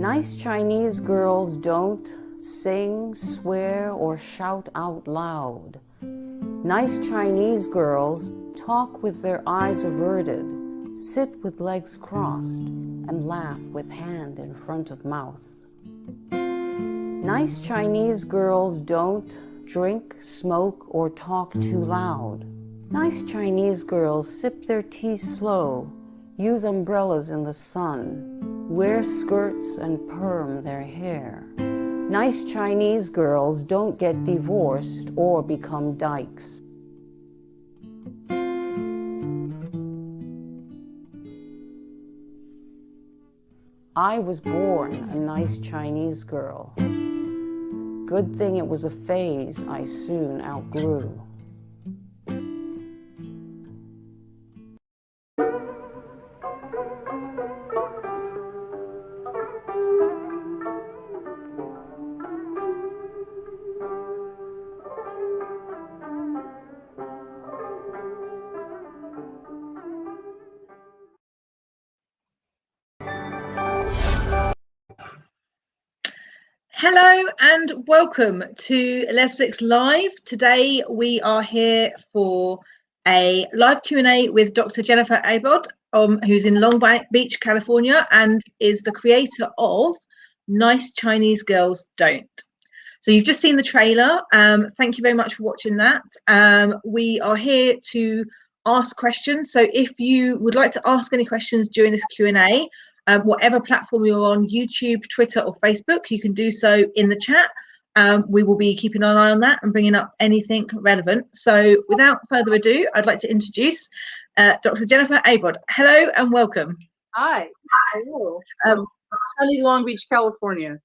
Nice Chinese girls don't sing, swear, or shout out loud. Nice Chinese girls talk with their eyes averted, sit with legs crossed, and laugh with hand in front of mouth. Nice Chinese girls don't drink, smoke, or talk too loud. Nice Chinese girls sip their tea slow, use umbrellas in the sun, wear skirts and perm their hair. Nice Chinese girls don't get divorced or become dykes. I was born a nice Chinese girl. Good thing it was a phase I soon outgrew. Hello and welcome to Lesbix Live. Today we are here for a live Q&A with Dr. Jennifer Abod, who's in Long Beach, California, and is the creator of Nice Chinese Girls Don't. So you've just seen the trailer. Thank you very much for watching that. We are here to ask questions. So if you would like to ask any questions during this Q&A, whatever platform you're on, YouTube, Twitter, or Facebook, you can do so in the chat. We will be keeping an eye on that and bringing up anything relevant. So without further ado, I'd like to introduce Dr. Jennifer Abod. Hello and welcome. Hi. Hello. Sunny Long Beach, California.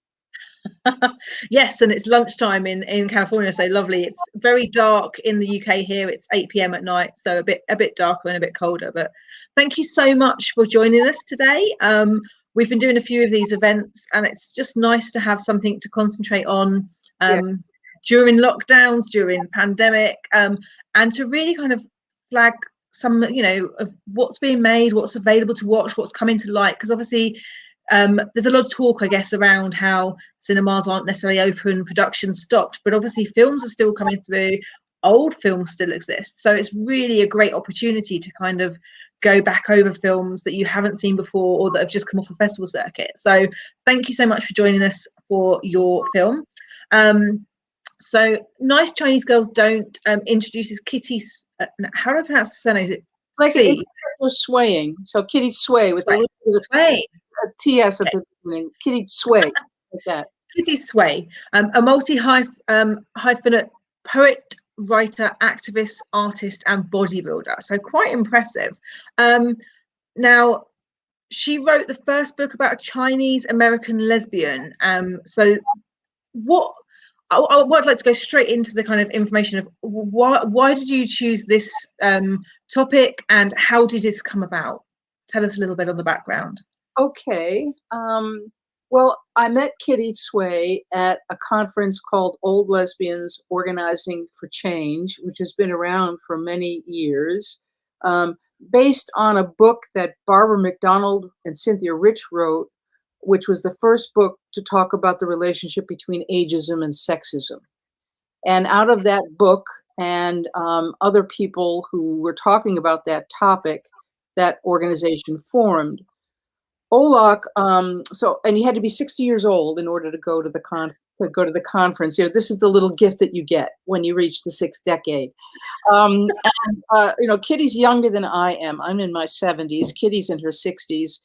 Yes, and it's lunchtime in California, so lovely. It's very dark in the UK here. It's 8 p.m. at night, so a bit darker and a bit colder. But thank you so much for joining us today. We've been doing a few of these events, and it's just nice to have something to concentrate on during lockdowns, during pandemic, and to really kind of flag some, of what's being made, what's available to watch, what's coming to light, because obviously there's a lot of talk, I guess, around how cinemas aren't necessarily open, production stopped, but obviously films are still coming through, old films still exist. So it's really a great opportunity to kind of go back over films that you haven't seen before or that have just come off the festival circuit. So thank you so much for joining us for your film. So Nice Chinese Girls Don't introduces Kitty, how do I pronounce the surname? Is it like it was swaying? So Kitty Sway with a little bit of a TS at the beginning. Kitty Sway, like that. Kitty Sway, a multi-hyphenate poet, writer, activist, artist, and bodybuilder. So quite impressive. Now, she wrote the first book about a Chinese American lesbian. So what I'd like to go straight into the kind of information of why did you choose this topic and how did this come about? Tell us a little bit on the background. Okay. Well, I met Kitty Sway at a conference called Old Lesbians Organizing for Change, which has been around for many years, based on a book that Barbara McDonald and Cynthia Rich wrote, which was the first book to talk about the relationship between ageism and sexism. And out of that book and other people who were talking about that topic, that organization formed. Olak, and you had to be 60 years old in order to go to the conference. This is the little gift that you get when you reach the 6th decade. Kitty's younger than I am. I'm in my 70s. Kitty's in her 60s.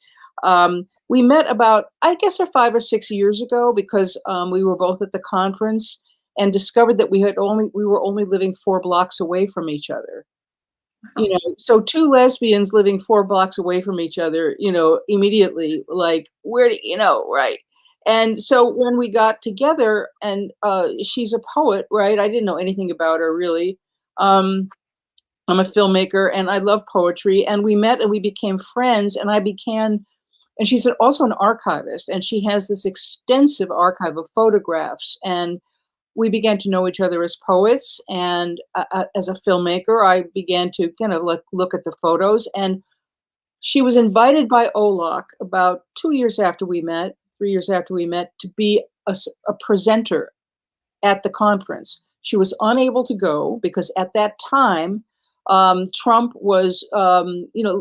We met about, I guess, 5 or 6 years ago because we were both at the conference and discovered that we were only living 4 blocks away from each other. So 2 lesbians living 4 blocks away from each other, immediately like, where do you know, right? And so when we got together, and she's a poet, right? I didn't know anything about her really. I'm a filmmaker and I love poetry, and we met and we became friends, and she's also an archivist, and she has this extensive archive of photographs, and we began to know each other as poets, and as a filmmaker, I began to kind of look at the photos. And she was invited by Olak about 2 years after we met 3 years after we met, to be a presenter at the conference. She was unable to go because at that time, Trump was,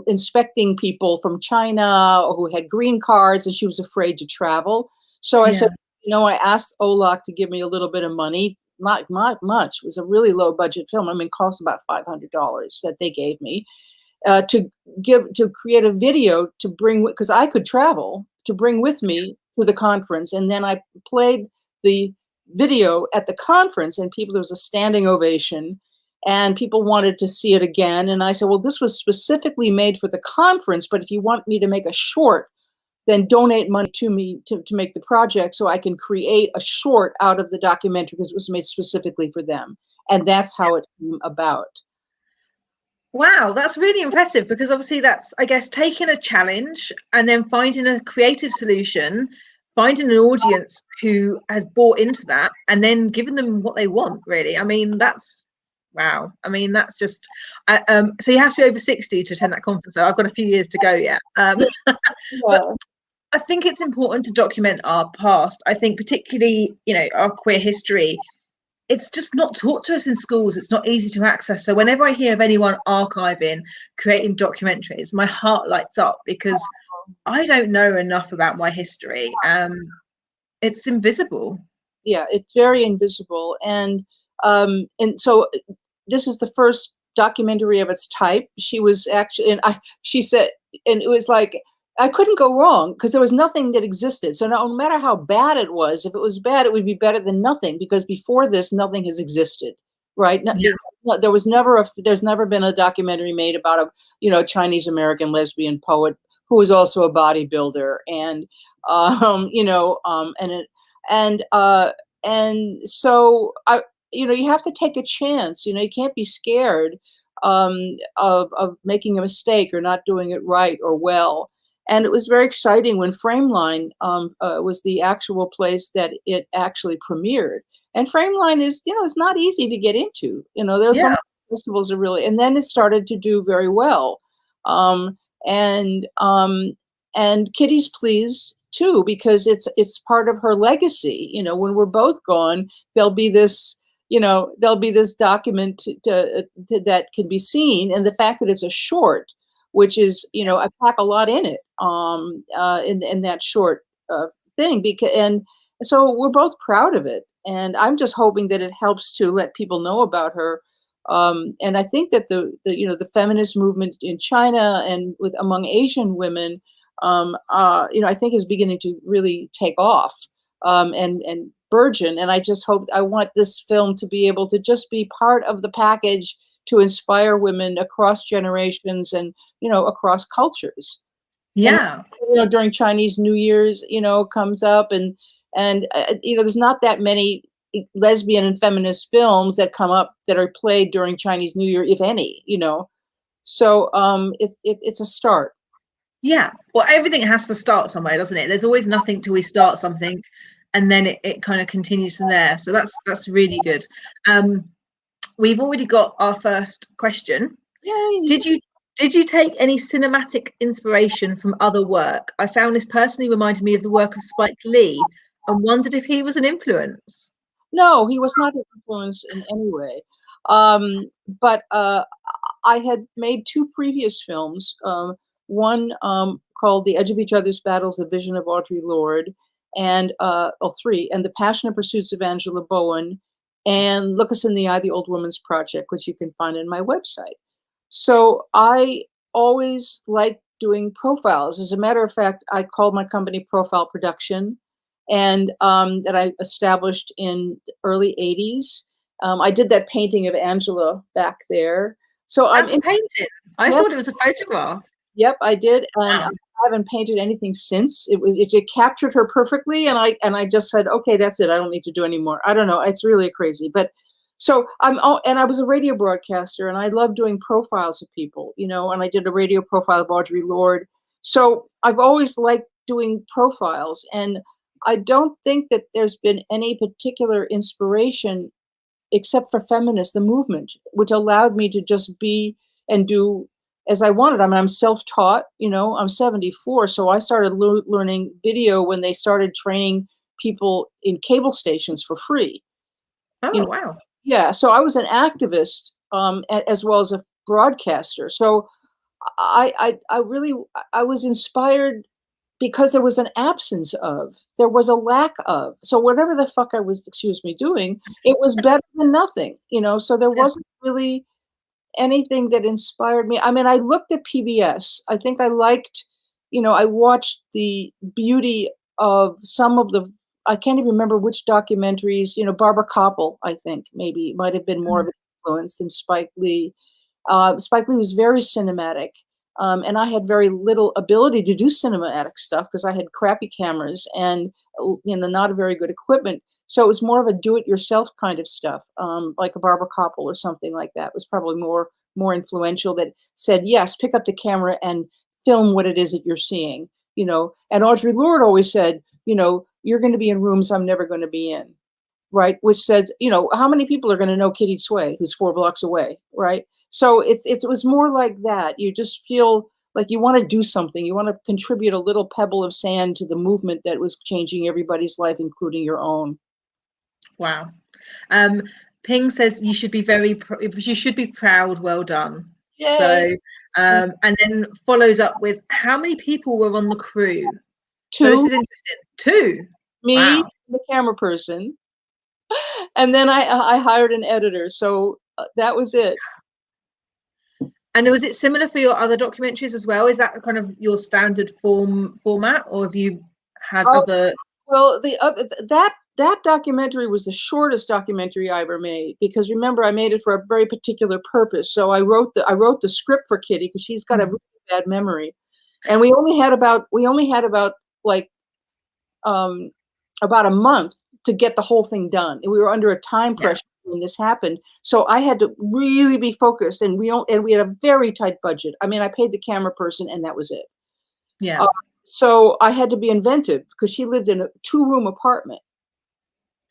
inspecting people from China who had green cards, and she was afraid to travel. So I said, I asked Olak to give me a little bit of money, not much. It was a really low budget film. I mean, it cost about $500 that they gave me to create a video to bring, because I could travel, to bring with me to the conference. And then I played the video at the conference, and there was a standing ovation, and people wanted to see it again. And I said, well, this was specifically made for the conference, but if you want me to make a short, then donate money to me to make the project so I can create a short out of the documentary, because it was made specifically for them. And that's how it came about. Wow, that's really impressive, because obviously that's, I guess, taking a challenge and then finding a creative solution, finding an audience who has bought into that, and then giving them what they want, really. I mean, that's, wow. I mean, that's just, so you have to be over 60 to attend that conference. So I've got a few years to go yet. But I think it's important to document our past. I think particularly, our queer history, it's just not taught to us in schools. It's not easy to access. So whenever I hear of anyone archiving, creating documentaries, my heart lights up, because I don't know enough about my history. It's invisible. Yeah, it's very invisible. And so this is the first documentary of its type. She was actually, and she said, and it was like, I couldn't go wrong, because there was nothing that existed. So no matter how bad it was, if it was bad, it would be better than nothing, because before this, nothing has existed, right? There's never been a documentary made about a Chinese American lesbian poet who was also a bodybuilder, and so you have to take a chance. You can't be scared of making a mistake or not doing it right or well. And it was very exciting when Frameline was the actual place that it actually premiered. And Frameline is, it's not easy to get into. There's some festivals are really, and then it started to do very well. And Kitty's Please too, because it's part of her legacy. When we're both gone, there'll be this document that can be seen, and the fact that it's a short, which is, I pack a lot in it, in that short thing, and so we're both proud of it. And I'm just hoping that it helps to let people know about her. And I think that the feminist movement in China and among Asian women, I think is beginning to really take off, and burgeon. And I want this film to be able to just be part of the package to inspire women across generations and, across cultures. Yeah. And, during Chinese New Year's, comes up, and there's not that many lesbian and feminist films that come up that are played during Chinese New Year, if any, So it's a start. Yeah. Well, everything has to start somewhere, doesn't it? There's always nothing till we start something, and then it kind of continues from there. So that's really good. We've already got our first question. Yay. Did you take any cinematic inspiration from other work? I found this personally reminded me of the work of Spike Lee, and wondered if he was an influence. No, he was not an influence in any way. But I had made two previous films. One called The Edge of Each Other's Battles, The Vision of Audre Lorde, and three, and The Passionate Pursuits of Angela Bowen, and Look Us in the Eye, The Old Woman's Project, which you can find on my website. So I always liked doing profiles. As a matter of fact, I called my company Profile Production, and that I established in the early 80s. I did that painting of Angela back there. So That's a painting. I thought it was a photograph. Yep, I did, and I haven't painted anything since. It captured her perfectly, and I just said, okay, that's it. I don't need to do any more. I don't know. It's really crazy, but so and I was a radio broadcaster, and I love doing profiles of people, and I did a radio profile of Audre Lorde. So I've always liked doing profiles, and I don't think that there's been any particular inspiration except for feminist, the movement, which allowed me to just be and do as I wanted. I mean, I'm self-taught, you know, I'm 74. So I started learning video when they started training people in cable stations for free. You Oh, know, wow. yeah. So I was an activist, as well as a broadcaster. So I really, I was inspired because there was an absence of, there was a lack of. So whatever the fuck I was, excuse me, doing, it was better than nothing, you know. So there Yeah. wasn't really anything that inspired me. I mean, I looked at PBS. I think I liked, you know, I watched the beauty of some of the, I can't even remember which documentaries, you know, Barbara Koppel, I think maybe might have been more of an influence than Spike Lee. Spike Lee was very cinematic. And I had very little ability to do cinematic stuff because I had crappy cameras and, you know, not a very good equipment. So it was more of a do-it-yourself kind of stuff, like a Barbara Koppel or something like that was probably more influential. That said, yes, pick up the camera and film what it is that you're seeing. You know, and Audre Lorde always said, you know, you're going to be in rooms I'm never going to be in, right? Which says, you know, how many people are going to know Kitty Sway, who's 4 blocks away, right? So it was more like that. You just feel like you want to do something. You want to contribute a little pebble of sand to the movement that was changing everybody's life, including your own. Wow. Ping says you should be you should be proud. Well done. Yay. So, and then follows up with how many people were on the crew? So this 2, is interesting. 2. me, Wow. the camera person, and then I hired an editor. So that was it. And was it similar for your other documentaries as well? Is that kind of your standard format, or have you had other? Well, the other that documentary was the shortest documentary I ever made, because remember, I made it for a very particular purpose. So I wrote the script for Kitty because she's got a really bad memory, and we only had about like about a month to get the whole thing done. And we were under a time pressure when this happened. So I had to really be focused, and we had a very tight budget. I mean, I paid the camera person and that was it. Yeah. So I had to be inventive because she lived in a 2-room apartment.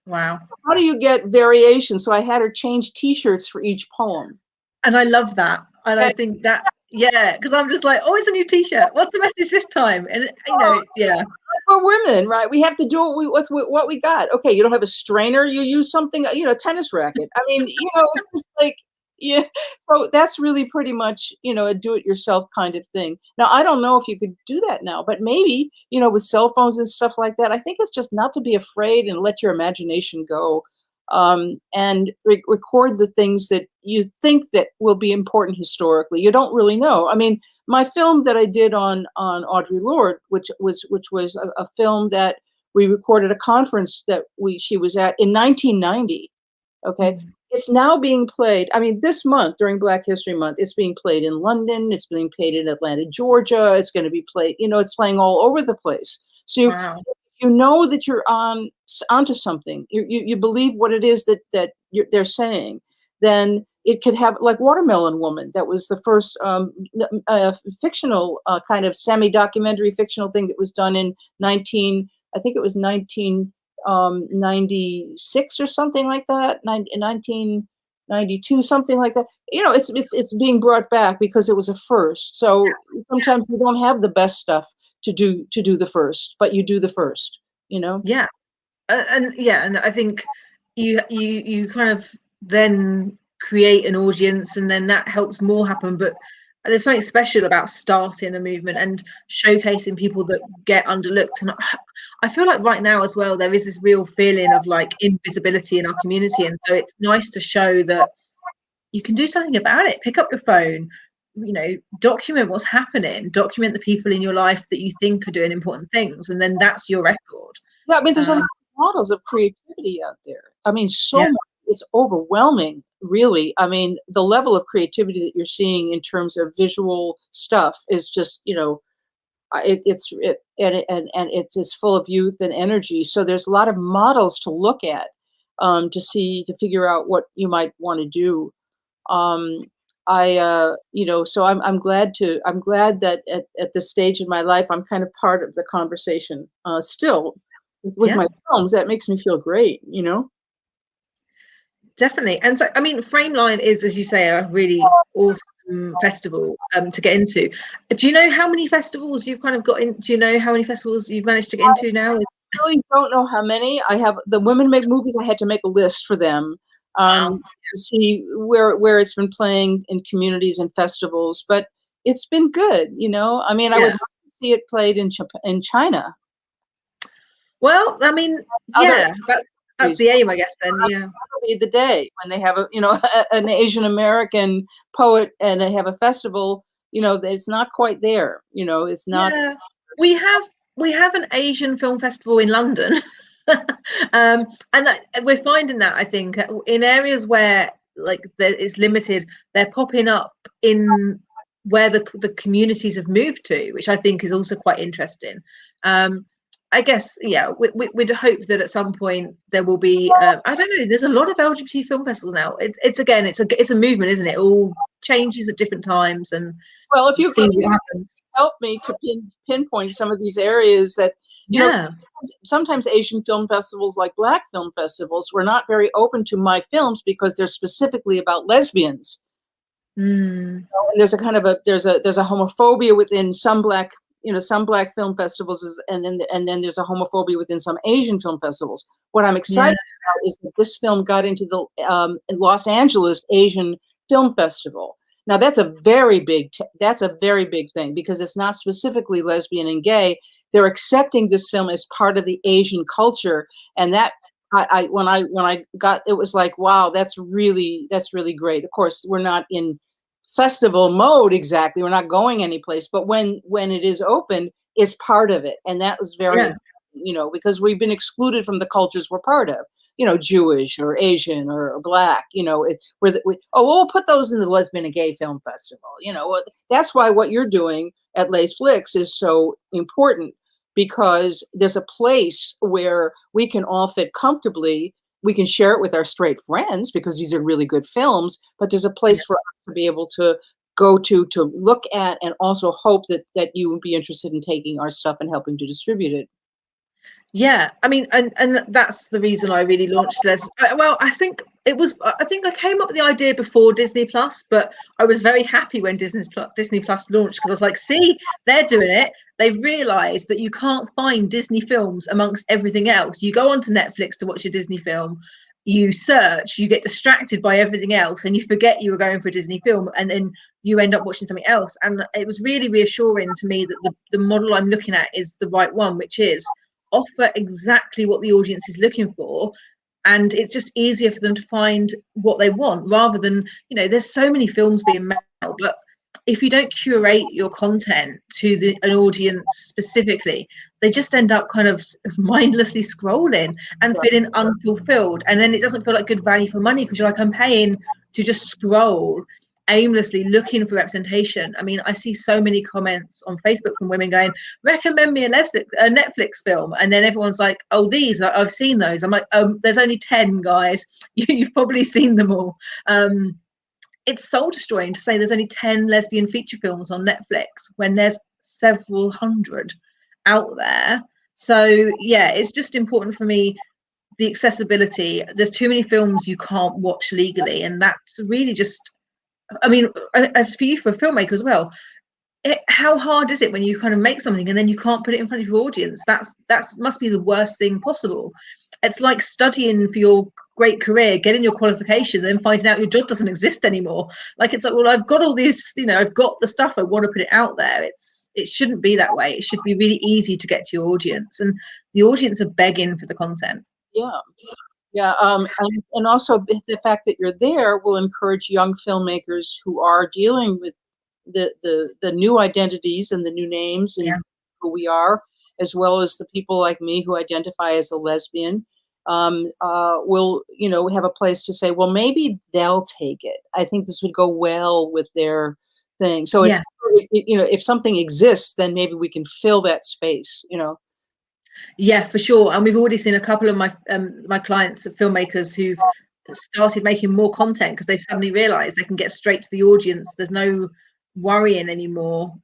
Wow. How do you get variation? So I had her change T-shirts for each poem. And I love that. And I think that, yeah, because I'm just like, oh, it's a new T-shirt. What's the message this time? And you know, yeah. We're women, right? We have to do what we got. Okay, you don't have a strainer, you use something, you know, a tennis racket. I mean, you know, it's just like, yeah. So that's really pretty much, you know, a do-it-yourself kind of thing. Now, I don't know if you could do that now, but maybe, you know, with cell phones and stuff like that, I think it's just not to be afraid and let your imagination go, and record the things that you think that will be important historically. You don't really know. I mean, my film that I did on Audre Lorde, which was a film that we recorded a conference that she was at in 1990. Okay. It's now being played. I mean, this month during Black History Month, it's being played in London. It's being played in Atlanta, Georgia. It's going to be played, you know, it's playing all over the place. So Wow. you know that you're onto something. You believe what it is that they're saying. Then it could have, like Watermelon Woman. That was the first fictional kind of semi-documentary fictional thing that was done in 1996 or something like that, 1992, something like that. You know, it's being brought back because it was a first. So sometimes you don't have the best stuff to do the first, but you do the first, you know? Yeah. And I think you kind of then create an audience, and then that helps more happen. But there's something special about starting a movement and showcasing people that get underlooked. And I feel like right now as well, there is this real feeling of like invisibility in our community. And so it's nice to show that you can do something about it. Pick up your phone, you know, document what's happening, document the people in your life that you think are doing important things. And then that's your record. Yeah, I mean, there's a lot of models of creativity out there. I mean, so much, it's overwhelming, really. I mean, the level of creativity that you're seeing in terms of visual stuff is just, you know, it's full of youth and energy. So there's a lot of models to look at, to figure out what you might want to do. You know, so I'm glad that at this stage in my life, I'm kind of part of the conversation, still with my films. That makes me feel great, you know? Definitely. And so, I mean, Frameline is, as you say, a really awesome festival to get into. Do you know how many festivals you've kind of got in? Do you know how many festivals you've managed to get into now? Really don't know how many. I have the Women Make Movies. I had to make a list for them to see where it's been playing in communities and festivals. But it's been good, you know. I mean, I would see it played in China. Well, I mean, yeah, that's the aim, I guess. Then, yeah, the day when they have an Asian American poet and they have a festival, you know, it's not quite there. You know, it's not. Yeah. We have an Asian film festival in London, and we're finding that, I think, in areas where like it's limited, they're popping up in where the communities have moved to, which I think is also quite interesting. I guess, yeah, we'd hope that at some point there will be. I don't know. There's a lot of LGBT film festivals now. It's a movement, isn't it? It all changes at different times, and well, if you see what happens. Help me to pinpoint some of these areas that you know. Sometimes Asian film festivals, like Black film festivals, were not very open to my films because they're specifically about lesbians. And there's a kind of there's a homophobia within some Black film festivals, and then there's a homophobia within some Asian film festivals. What I'm excited about is that this film got into the Los Angeles Asian Film Festival. Now that's a very big thing because it's not specifically lesbian and gay. They're accepting this film as part of the Asian culture, and that when I got it was like, wow, that's really great. Of course, we're not in festival mode exactly. We're not going anyplace, but when it is open, it's part of it, and that was very because we've been excluded from the cultures we're part of. Jewish or Asian or Black, we'll put those in the lesbian and gay film festival. That's why what you're doing at Lace Flicks is so important, because there's a place where we can all fit comfortably. We can share it with our straight friends because these are really good films, but there's a place for us to be able to go to look at, and also hope that you would be interested in taking our stuff and helping to distribute it. Yeah, I mean, and that's the reason I really launched this. Well, I think I came up with the idea before Disney Plus, but I was very happy when Disney Plus launched, because I was like, see, they're doing it. They've realized that you can't find Disney films amongst everything else. You go onto Netflix to watch a Disney film, you search, you get distracted by everything else, and you forget you were going for a Disney film, and then you end up watching something else. And it was really reassuring to me that the model I'm looking at is the right one, which is offer exactly what the audience is looking for, and it's just easier for them to find what they want, rather than, there's so many films being made, but if you don't curate your content to an audience specifically, they just end up kind of mindlessly scrolling and feeling unfulfilled, and then it doesn't feel like good value for money, because you're like, I'm paying to just scroll aimlessly looking for representation. I mean, I see so many comments on Facebook from women going, recommend me a Netflix film, and then everyone's like, oh, these I've seen those. I'm like, there's only 10, guys. You've probably seen them all. It's soul destroying to say there's only 10 lesbian feature films on Netflix when there's several hundred out there. So yeah, it's just important for me, the accessibility. There's too many films you can't watch legally, and that's really just, I mean, as for you, for a filmmaker as well, how hard is it when you kind of make something and then you can't put it in front of your audience? That must be the worst thing possible. It's like studying for your great career, getting your qualification, and then finding out your job doesn't exist anymore. Like, it's like, well, I've got all this, I've got the stuff, I want to put it out there. It shouldn't be that way. It should be really easy to get to your audience, and the audience are begging for the content. Yeah, and also the fact that you're there will encourage young filmmakers who are dealing with the new identities and the new names and who we are, as well as the people like me who identify as a lesbian, will have a place to say, well, maybe they'll take it. I think this would go well with their thing. So it's if something exists, then maybe we can fill that space. Yeah, for sure. And we've already seen a couple of my clients, filmmakers, who've started making more content because they've suddenly realized they can get straight to the audience. There's no worrying anymore.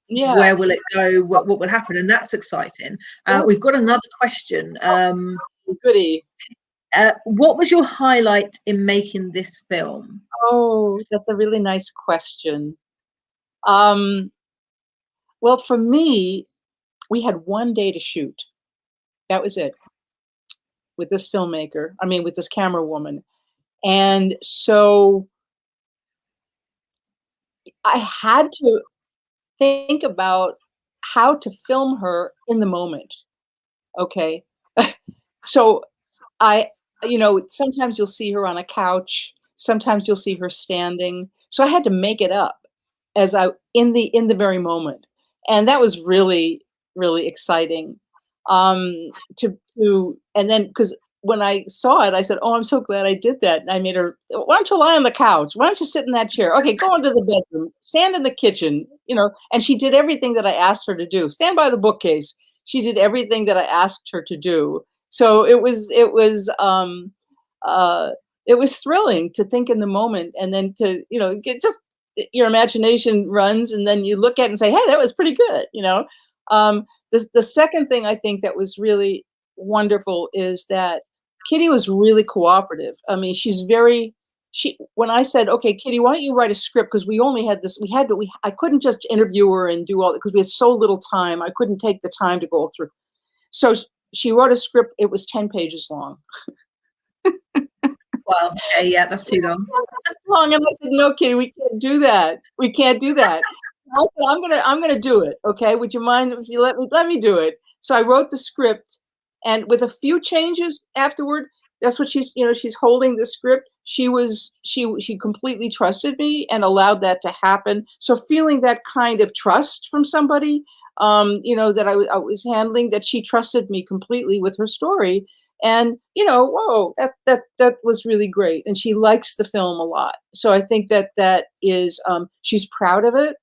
Where will it go? What will happen? And that's exciting. We've got another question. Goody. What was your highlight in making this film? Oh, that's a really nice question. Well, for me, we had one day to shoot. That was it, with this filmmaker. I mean, with this camera woman. And so I had to think about how to film her in the moment. Okay. So I, sometimes you'll see her on a couch, sometimes you'll see her standing. So I had to make it up as I in the very moment. And that was really, really exciting. To and then because when I saw it, I said, "Oh, I'm so glad I did that." And I made her, "Why don't you lie on the couch? Why don't you sit in that chair? Okay, go into the bedroom, stand in the kitchen, and she did everything that I asked her to do. Stand by the bookcase. She did everything that I asked her to do. So it was thrilling to think in the moment, and then to get just your imagination runs, and then you look at it and say, "Hey, that was pretty good." The second thing I think that was really wonderful is that Kitty was really cooperative. I mean, she when I said, "Okay, Kitty, why don't you write a script?" Because we only had this, I couldn't just interview her and do all that because we had so little time. I couldn't take the time to go through. So she wrote a script. It was 10 pages long. Well, okay, yeah, that's too long. Long, and I said, "No, Kitty, we can't do that. We can't do that." I said, I'm gonna do it. Okay, would you mind if you let me do it? So I wrote the script, and with a few changes afterward. That's what she's holding the script. She completely trusted me and allowed that to happen. So feeling that kind of trust from somebody, that I was handling, that she trusted me completely with her story. And whoa, that was really great. And she likes the film a lot. So I think that is, she's proud of it,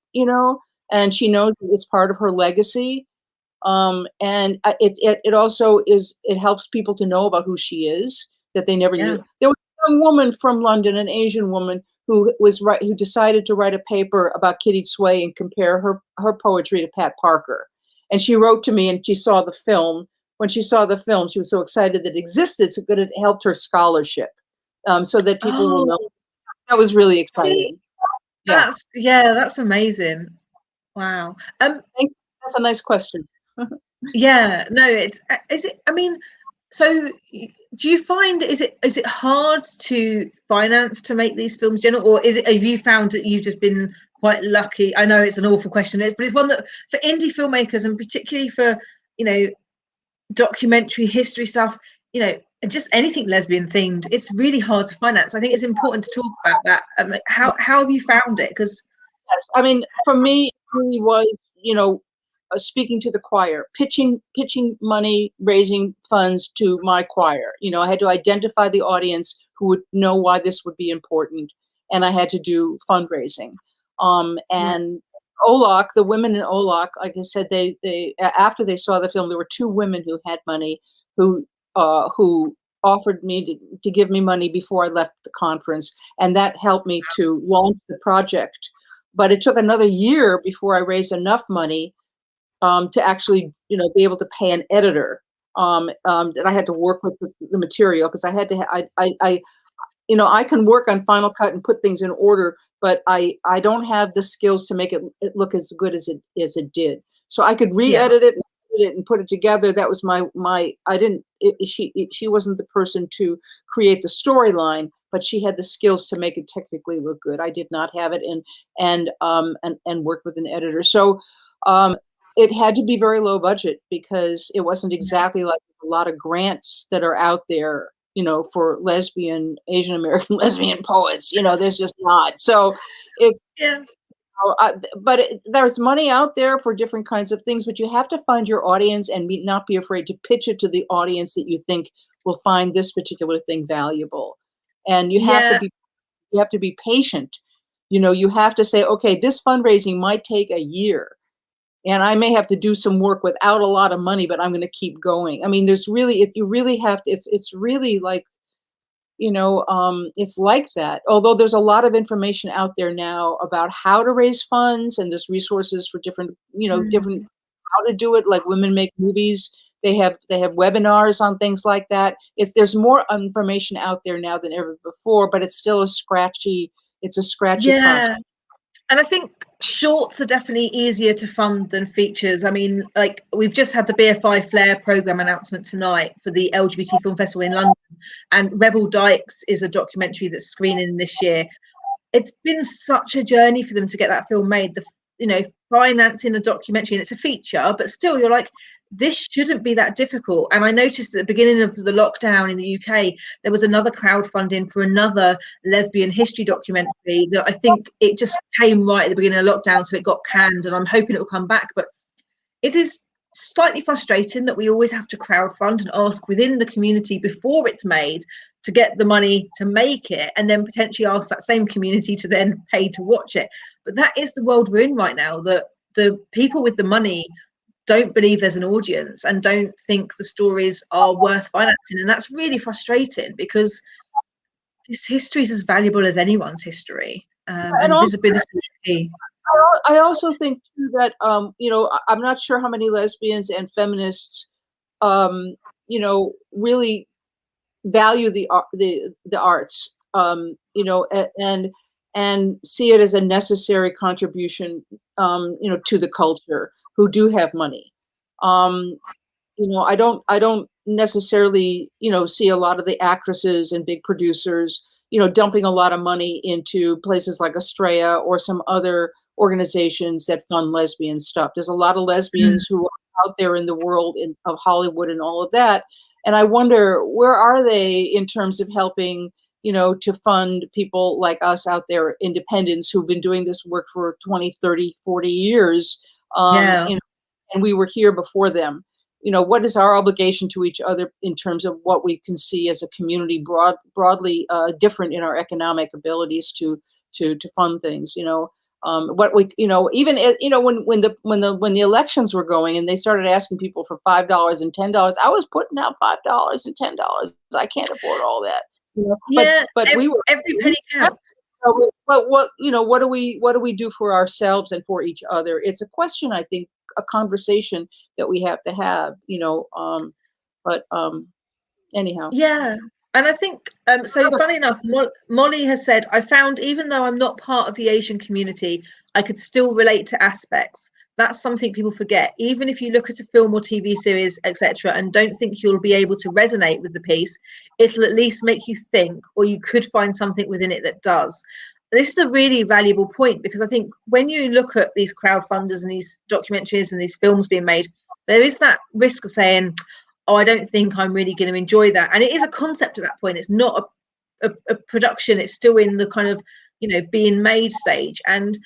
and she knows that it's part of her legacy. And it also it helps people to know about who she is, that they never Yeah. knew. There was a young woman from London, an Asian woman, who decided to write a paper about Kitty Sway and compare her poetry to Pat Parker. And she wrote to me, and she saw the film. When she saw the film, she was so excited that it existed, so that it helped her scholarship, so that people will know. That was really exciting. That's amazing. Wow. Thanks. That's a nice question. Yeah, no, is it, I mean, so do you find, is it hard to finance to make these films, Jenna, or have you found that you've just been quite lucky? I know it's an awful question, but it's one that for indie filmmakers, and particularly for, documentary history stuff, and just anything lesbian themed, it's really hard to finance. I think it's important to talk about that. How have you found it? Because yes, I mean, for me, it really was, speaking to the choir, pitching money, raising funds to my choir. I had to identify the audience who would know why this would be important, and I had to do fundraising. And Olak, the women in Olak, like I said, they after they saw the film, there were two women who had money who offered me to give me money before I left the conference, and that helped me to launch the project. But it took another year before I raised enough money to actually, be able to pay an editor. That I had to work with the material, because I had to. I can work on Final Cut and put things in order, but I don't have the skills to make it look as good as it did. So I could re-edit it and put it together. That was my. I didn't. She wasn't the person to create the storyline, but she had the skills to make it technically look good. I did not have it, and work with an editor. So it had to be very low budget, because it wasn't exactly like a lot of grants that are out there, for Asian American lesbian poets. There's just not. So it's, but there's money out there for different kinds of things, but you have to find your audience and not be afraid to pitch it to the audience that you think will find this particular thing valuable. And you have to be patient. You have to say, okay, this fundraising might take a year, and I may have to do some work without a lot of money, but I'm going to keep going. I mean, you really have to, it's really like, it's like that. Although there's a lot of information out there now about how to raise funds, and there's resources for different, different, how to do it, like Women Make Movies. They have webinars on things like that. There's more information out there now than ever before, but it's still a scratchy process. And I think shorts are definitely easier to fund than features. I mean, like, we've just had the BFI Flair programme announcement tonight for the LGBT Film Festival in London, and Rebel Dykes is a documentary that's screening this year. It's been such a journey for them to get that film made. Financing a documentary, and it's a feature, but still, you're like, this shouldn't be that difficult. And I noticed at the beginning of the lockdown in the UK, there was another crowdfunding for another lesbian history documentary that I think it just came right at the beginning of lockdown, so it got canned, and I'm hoping it will come back. But it is slightly frustrating that we always have to crowdfund and ask within the community before it's made to get the money to make it, and then potentially ask that same community to then pay to watch it. But that is the world we're in right now, that the people with the money don't believe there's an audience and don't think the stories are worth financing. And that's really frustrating, because this history is as valuable as anyone's history, and visibility is key. I also think too that I'm not sure how many lesbians and feminists really value the arts, and see it as a necessary contribution, to the culture, who do have money. I don't necessarily, see a lot of the actresses and big producers, dumping a lot of money into places like Estrella or some other organizations that fund lesbian stuff. There's a lot of lesbians who are out there in the world of Hollywood and all of that. And I wonder, where are they in terms of helping, to fund people like us out there, independents, who've been doing this work for 20, 30, 40 years. And we were here before them. What is our obligation to each other in terms of what we can see as a community broadly different in our economic abilities to fund things, what we, even, when the elections were going and they started asking people for $5 and $10, I was putting out $5 and $10. I can't afford all that. But every penny counts. But what do we do for ourselves and for each other? It's a question, I think, a conversation that we have to have, anyhow. Yeah. And I think, so funny enough, Molly has said, I found even though I'm not part of the Asian community, I could still relate to aspects. That's something people forget. Even if you look at a film or TV series, etc., and don't think you'll be able to resonate with the piece, it'll at least make you think, or you could find something within it that does. This is a really valuable point, because I think when you look at these crowdfunders and these documentaries and these films being made, there is that risk of saying, oh, I don't think I'm really going to enjoy that. And it is a concept at that point. It's not a production. It's still in the kind of, being made stage. And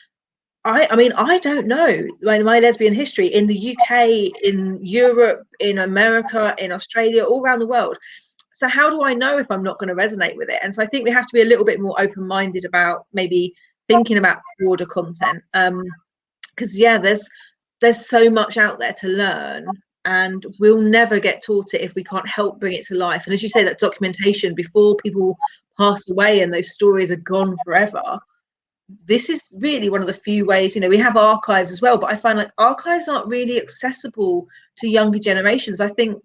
I mean, I don't know my lesbian history in the UK, in Europe, in America, in Australia, all around the world. So how do I know if I'm not going to resonate with it? And so I think we have to be a little bit more open-minded about maybe thinking about broader content. Because there's so much out there to learn, and we'll never get taught it if we can't help bring it to life. And as you say, that documentation before people pass away and those stories are gone forever, this is really one of the few ways. We have archives as well, but I find like archives aren't really accessible to younger generations. I mean,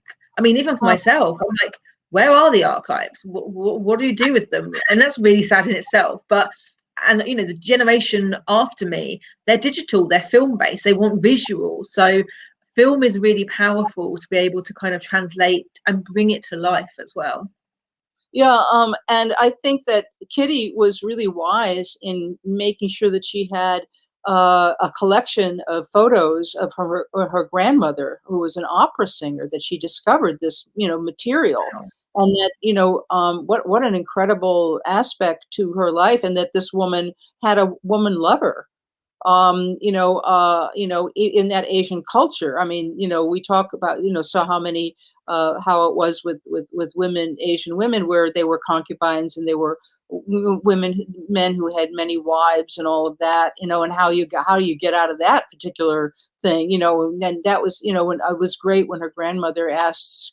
even for myself, I'm like, where are the archives? What do you do with them? And that's really sad in itself. And the generation after me, they're digital, they're film based, they want visual. So film is really powerful to be able to kind of translate and bring it to life as well. Yeah, and I think that Kitty was really wise in making sure that she had a collection of photos of her grandmother, who was an opera singer, that she discovered this, material, and that, what an incredible aspect to her life, and that this woman had a woman lover, in that Asian culture. I mean, we talk about, so how many. How it was with women, Asian women, where they were concubines and they were men who had many wives and all of that, and how do you get out of that particular thing, and that was, when it was great when her grandmother asks,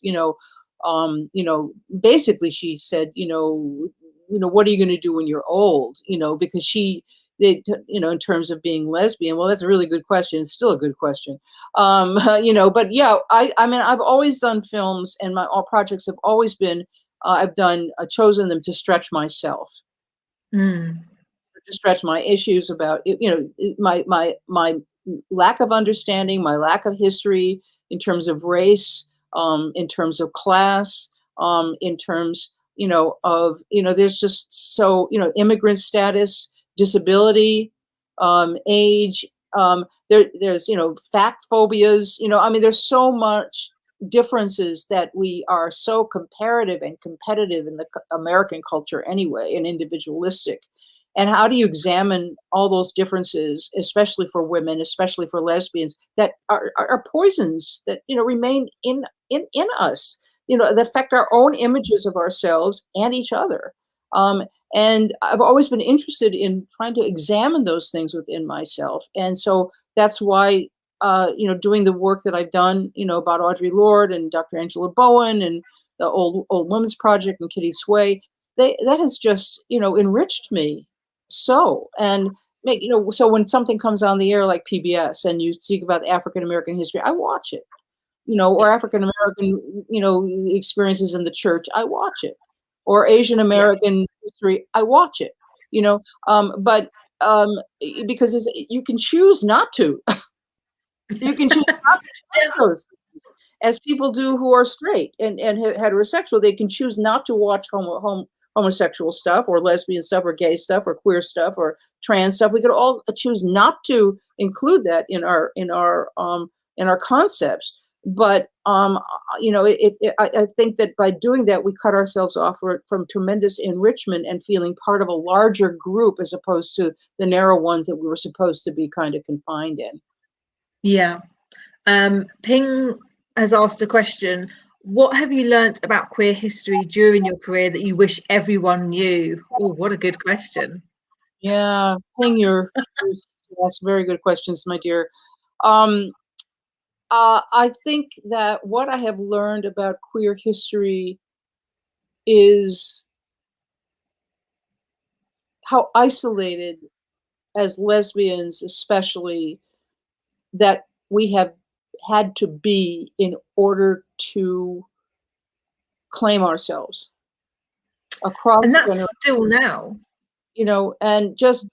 basically she said, what are you going to do when you're old, because she in terms of being lesbian. Well, that's a really good question. It's still a good question. But yeah, I mean, I've always done films, and all projects have always been, I've chosen them to stretch myself, Mm. to stretch my issues about, my lack of understanding, my lack of history in terms of race, in terms of class, in terms, of, there's just so, immigrant status, disability, age, there's, fact phobias, I mean, there's so much differences that we are so comparative and competitive in the American culture anyway, and individualistic. And how do you examine all those differences, especially for women, especially for lesbians, that are poisons that, remain in us, that affect our own images of ourselves and each other. And I've always been interested in trying to examine those things within myself. And so that's why, doing the work that I've done, about Audre Lorde and Dr. Angela Bowen and the Old Women's Project and Kitty Sway, that has just, enriched me. So, and so when something comes on the air like PBS and you speak about African American history, I watch it, or African American, experiences in the church, I watch it, or Asian American history, I watch it, but because you can choose not to. You can choose not to watch those, as people do who are straight and heterosexual. They can choose not to watch homosexual stuff or lesbian stuff or gay stuff or queer stuff or trans stuff. We could all choose not to include that in our concepts. But I think that by doing that, we cut ourselves off from tremendous enrichment and feeling part of a larger group, as opposed to the narrow ones that we were supposed to be kind of confined in. Yeah. Ping has asked a question. What have you learnt about queer history during your career that you wish everyone knew? Oh, what a good question. Yeah, Ping, you ask very good questions, my dear. I think that what I have learned about queer history is how isolated, as lesbians especially, that we have had to be in order to claim ourselves across And that's generations, still now. and just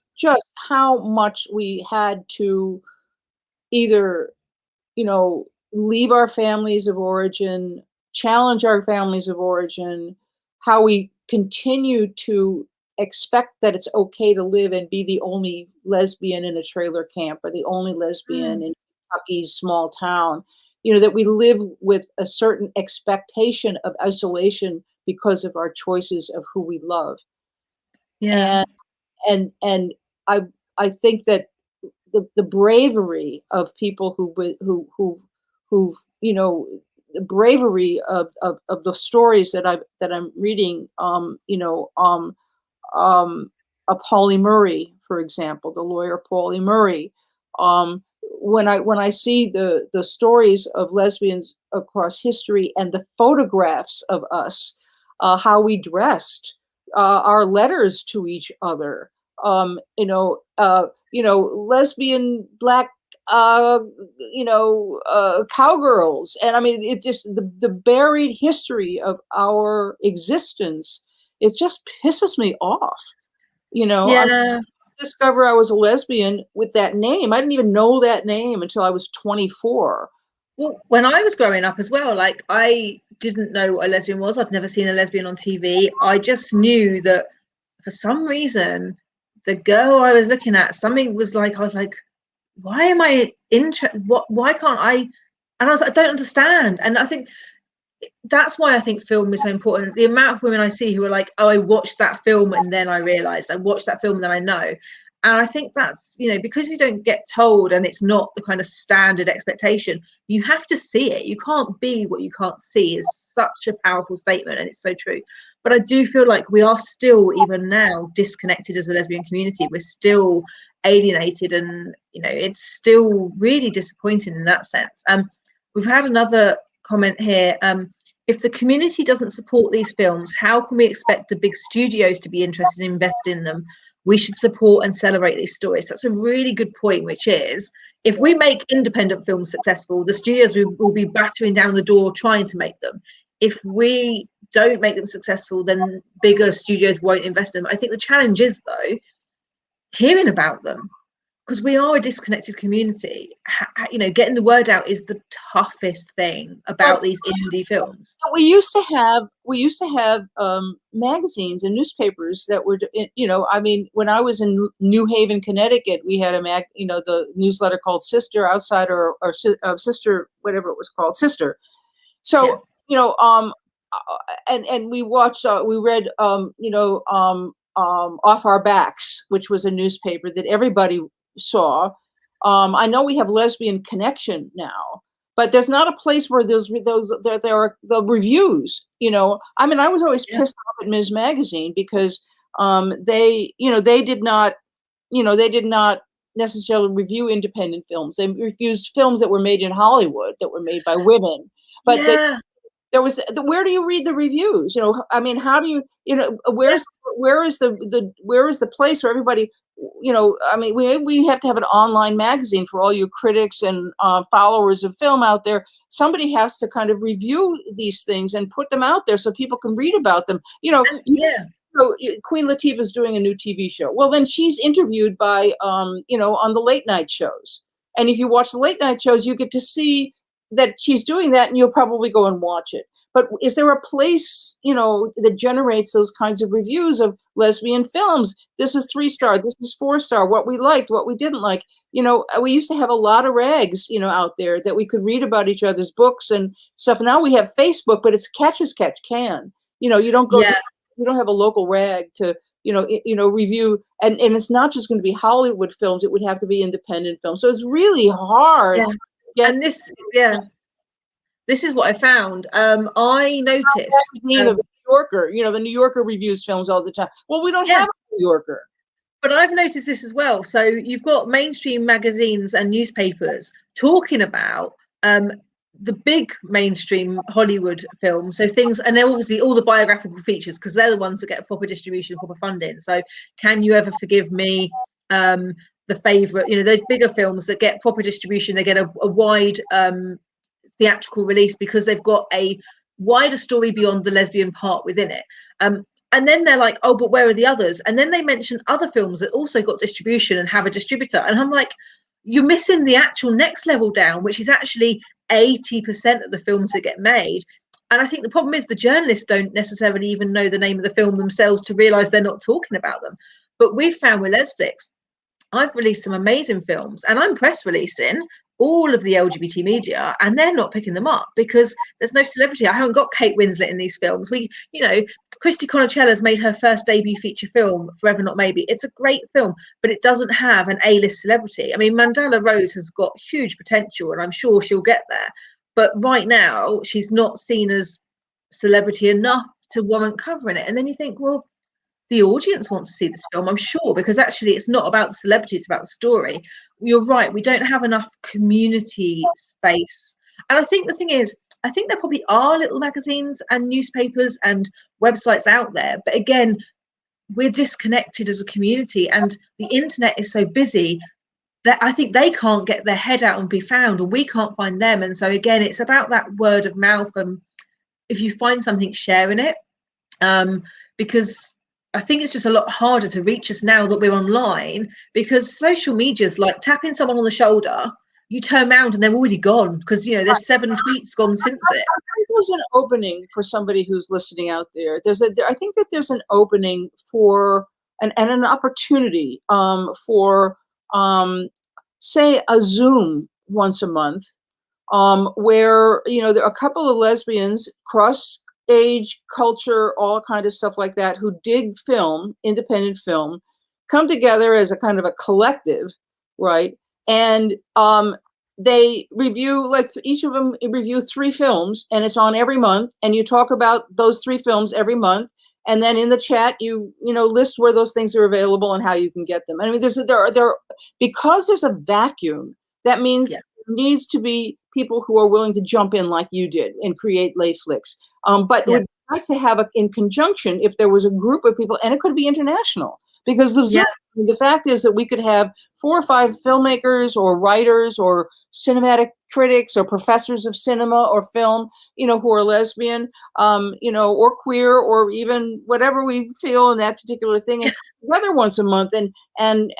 how much we had to either, leave our families of origin, challenge our families of origin, how we continue to expect that it's okay to live and be the only lesbian in a trailer camp or the only lesbian in Kentucky's small town, that we live with a certain expectation of isolation because of our choices of who we love. Yeah. And I think that the bravery of people who've the bravery of the stories that I'm reading, Pauli Murray, for example, the lawyer Pauli Murray. When I see the stories of lesbians across history and the photographs of us, how we dressed, our letters to each other, lesbian black, cowgirls, and I mean, it just the buried history of our existence. It just pisses me off. Yeah. I discovered I was a lesbian with that name. I didn't even know that name until I was 24. Well, when I was growing up as well, like I didn't know what a lesbian was. I'd never seen a lesbian on TV. I just knew that for some reason, the girl I was looking at, something was like, I was like, why am I interested? Why can't I? And I was like, I don't understand. And I think that's why I think film is so important. The amount of women I see who are like, oh, I watched that film and then I realized, I watched that film and then I know. And I think that's, because you don't get told and it's not the kind of standard expectation, you have to see it. You can't be what you can't see is such a powerful statement, and it's so true. But I do feel like we are still, even now, disconnected as a lesbian community. We're still alienated, and it's still really disappointing in that sense. We've had another comment here. If the community doesn't support these films, how can we expect the big studios to be interested in investing in them? we should support and celebrate these stories. That's a really good point, which is, if we make independent films successful, the studios will be battering down the door trying to make them. If we don't make them successful, then bigger studios won't invest in them. I think the challenge is, though, hearing about them, because we are a disconnected community. You know, getting the word out is the toughest thing about these indie films. We used to have magazines and newspapers that were, you know, I mean, when I was in New Haven, Connecticut, we had the newsletter called Sister, Outsider, or Sister, whatever it was called, Sister. So, yeah. You know, and we watched, we read, Off Our Backs, which was a newspaper that everybody saw. I know we have Lesbian Connection now, but there's not a place where there are the reviews. You know, I mean, I was always pissed off at Ms. Magazine because they did not necessarily review independent films. They reviewed films that were made in Hollywood, that were made by women, but where do you read the reviews? You know, I mean, how do you know, where is the place where everybody, you know, I mean, we have to have an online magazine for all you critics and followers of film out there. Somebody has to kind of review these things and put them out there so people can read about them. You know, so Queen Latifah's doing a new TV show. Well, then she's interviewed by, on the late night shows. And if you watch the late night shows, you get to see that she's doing that, and you'll probably go and watch it. But is there a place, you know, that generates those kinds of reviews of lesbian films? This is 3-star, this is 4-star, what we liked, what we didn't like. You know, we used to have a lot of rags, you know, out there that we could read about each other's books and stuff. Now we have Facebook, but it's catch as catch can. You know, you don't go, you don't have a local rag to, review. And it's not just going to be Hollywood films. It would have to be independent films. So it's really hard. Yeah. And this is what I found. I noticed the New Yorker. You know, the New Yorker reviews films all the time. Well, we don't have a New Yorker. But I've noticed this as well. So you've got mainstream magazines and newspapers talking about the big mainstream Hollywood films. So things, and they're obviously all the biographical features, because they're the ones that get proper distribution, proper funding. So Can You Ever Forgive Me? The Favourite, you know, those bigger films that get proper distribution, they get a wide theatrical release because they've got a wider story beyond the lesbian part within it. And then they're like, oh, but where are the others? And then they mention other films that also got distribution and have a distributor. And I'm like, you're missing the actual next level down, which is actually 80% of the films that get made. And I think the problem is the journalists don't necessarily even know the name of the film themselves to realize they're not talking about them. But we've found with Lesflix, I've released some amazing films, and I'm press releasing all of the LGBT media, and they're not picking them up because there's no celebrity. I haven't got Kate Winslet in these films. Christy Conocella's made her first debut feature film, Forever Not Maybe. It's a great film, but it doesn't have an A-list celebrity. I mean, Mandela Rose has got huge potential, and I'm sure she'll get there. But right now, she's not seen as celebrity enough to warrant covering it. And then you think, well, the audience wants to see this film, I'm sure, because actually it's not about the celebrity, it's about the story. You're right, we don't have enough community space. And I think the thing is, I think there probably are little magazines and newspapers and websites out there, but again, we're disconnected as a community, and the internet is so busy that I think they can't get their head out and be found, or we can't find them. And so again, it's about that word of mouth, and if you find something, sharing it, because I think it's just a lot harder to reach us now that we're online, because social media is like tapping someone on the shoulder. You turn around and they're already gone because, you know, there's 7 tweets gone since it. I think there's an opening for somebody who's listening out there. I think that there's an opening for and an opportunity for say a Zoom once a month where, you know, there are a couple of lesbians cross age, culture, all kind of stuff like that, who dig film, independent film, come together as a kind of a collective, right? And they review, like each of them review 3 films, and it's on every month, and you talk about those 3 films every month, and then in the chat you list where those things are available and how you can get them. I mean, because there's a vacuum, that means there needs to be people who are willing to jump in like you did and create Layflix. But it would be nice to have in conjunction, if there was a group of people, and it could be international, because Yeah. the fact is that we could have 4 or 5 filmmakers or writers or cinematic critics or professors of cinema or film, who are lesbian, or queer, or even whatever we feel in that particular thing, and come together once a month, and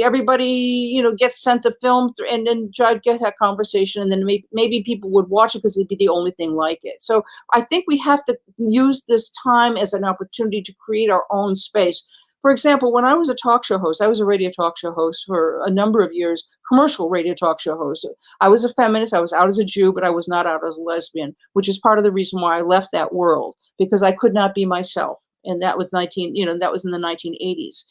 everybody gets sent the film and then try to get that conversation, and then maybe people would watch it because it'd be the only thing like it. So I think we have to use this time as an opportunity to create our own space. For example, when I was a talk show host, I was a radio talk show host for a number of years, commercial radio talk show host. I was a feminist. I was out as a Jew, but I was not out as a lesbian, which is part of the reason why I left that world, because I could not be myself. And that was that was in the 1980s.